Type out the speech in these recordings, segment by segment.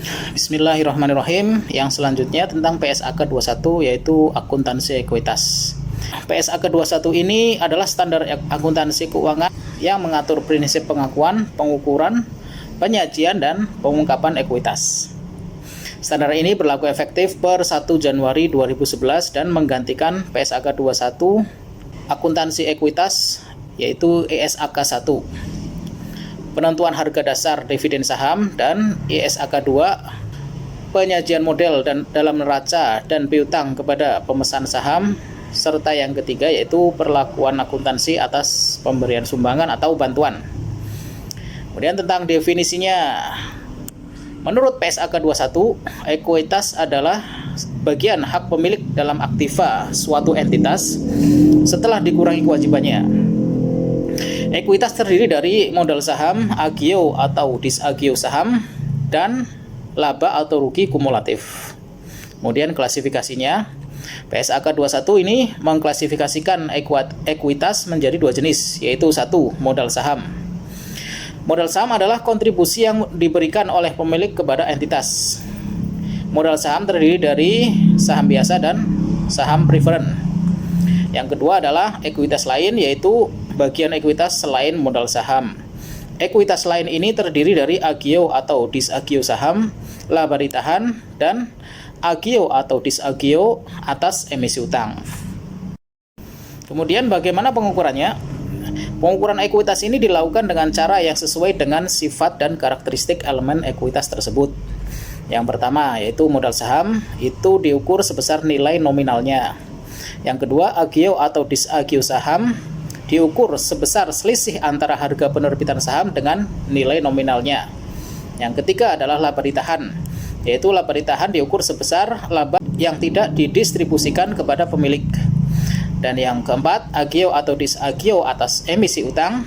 Bismillahirrahmanirrahim. Yang selanjutnya tentang PSAK 21 yaitu akuntansi ekuitas. PSAK 21 ini adalah standar akuntansi keuangan yang mengatur prinsip pengakuan, pengukuran, penyajian, dan pengungkapan ekuitas. Standar ini berlaku efektif per 1 Januari 2011 dan menggantikan PSAK 21 akuntansi ekuitas yaitu ESAK 1. Penentuan harga dasar dividen saham, dan ESAK 2 penyajian model dan dalam neraca dan piutang kepada pemesan saham, serta yang ketiga yaitu perlakuan akuntansi atas pemberian sumbangan atau bantuan. Kemudian tentang definisinya, menurut PSAK 21, ekuitas adalah bagian hak pemilik dalam aktiva suatu entitas setelah dikurangi kewajibannya. Ekuitas terdiri dari modal saham, agio atau disagio saham, dan laba atau rugi kumulatif. Kemudian klasifikasinya, PSAK 21 ini mengklasifikasikan ekuitas menjadi dua jenis, yaitu satu, modal saham. Modal saham adalah kontribusi yang diberikan oleh pemilik kepada entitas. Modal saham terdiri dari saham biasa dan saham preferen. Yang kedua adalah ekuitas lain, yaitu bagian ekuitas selain modal saham. Ekuitas lain ini terdiri dari agio atau disagio saham, laba ditahan, dan agio atau disagio atas emisi utang. Kemudian bagaimana pengukurannya? Pengukuran ekuitas ini dilakukan dengan cara yang sesuai dengan sifat dan karakteristik elemen ekuitas tersebut. Yang pertama yaitu modal saham, itu diukur sebesar nilai nominalnya. Yang kedua, agio atau disagio saham diukur sebesar selisih antara harga penerbitan saham dengan nilai nominalnya. Yang ketiga adalah laba ditahan, yaitu laba ditahan diukur sebesar laba yang tidak didistribusikan kepada pemilik. Dan yang keempat, agio atau disagio atas emisi utang,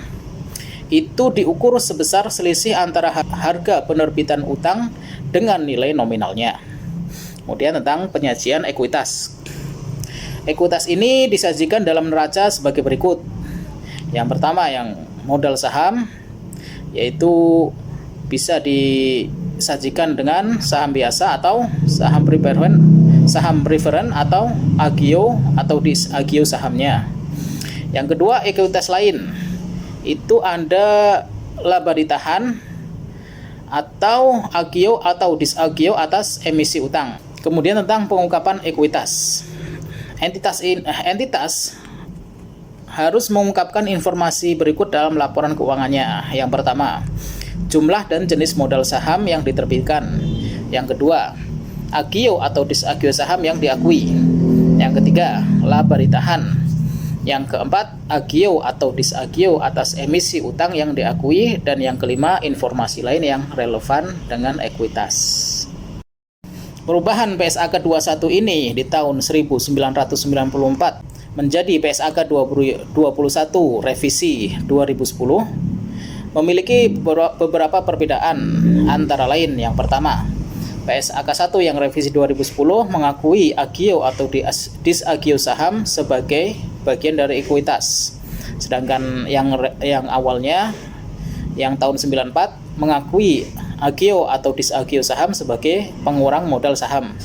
itu diukur sebesar selisih antara harga penerbitan utang dengan nilai nominalnya. Kemudian tentang penyajian ekuitas. Ekuitas ini disajikan dalam neraca sebagai berikut. Yang pertama, yang modal saham, yaitu bisa disajikan dengan saham biasa atau saham preferen atau agio atau disagio sahamnya. Yang kedua, ekuitas lain, itu ada laba ditahan atau agio atau disagio atas emisi utang. Kemudian tentang pengungkapan ekuitas. Entitas harus mengungkapkan informasi berikut dalam laporan keuangannya. Yang pertama, jumlah dan jenis modal saham yang diterbitkan. Yang kedua, agio atau disagio saham yang diakui. Yang ketiga, laba ditahan. Yang keempat, agio atau disagio atas emisi utang yang diakui. Dan yang kelima, informasi lain yang relevan dengan ekuitas. Perubahan PSAK 21 ini di tahun 1994 menjadi PSAK 21 revisi 2010 memiliki beberapa perbedaan, antara lain yang pertama, PSAK 1 yang revisi 2010 mengakui agio atau disagio saham sebagai bagian dari ekuitas, sedangkan yang awalnya yang tahun 94 mengakui agio atau disagio saham sebagai pengurang modal saham.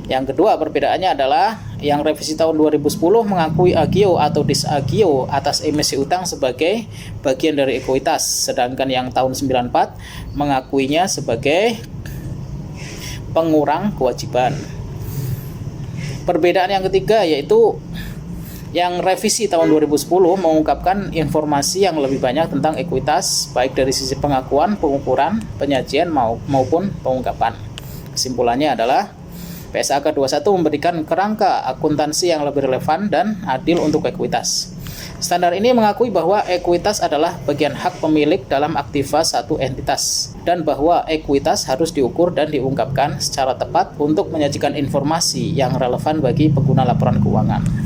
Yang kedua, perbedaannya adalah yang revisi tahun 2010 mengakui agio atau disagio atas emisi utang sebagai bagian dari ekuitas, sedangkan yang tahun 94 mengakuinya sebagai pengurang kewajiban. Perbedaan yang ketiga yaitu yang revisi tahun 2010 mengungkapkan informasi yang lebih banyak tentang ekuitas, baik dari sisi pengakuan, pengukuran, penyajian maupun pengungkapan. Kesimpulannya adalah PSAK 21 memberikan kerangka akuntansi yang lebih relevan dan adil untuk ekuitas. Standar ini mengakui bahwa ekuitas adalah bagian hak pemilik dalam aktiva satu entitas, dan bahwa ekuitas harus diukur dan diungkapkan secara tepat untuk menyajikan informasi yang relevan bagi pengguna laporan keuangan.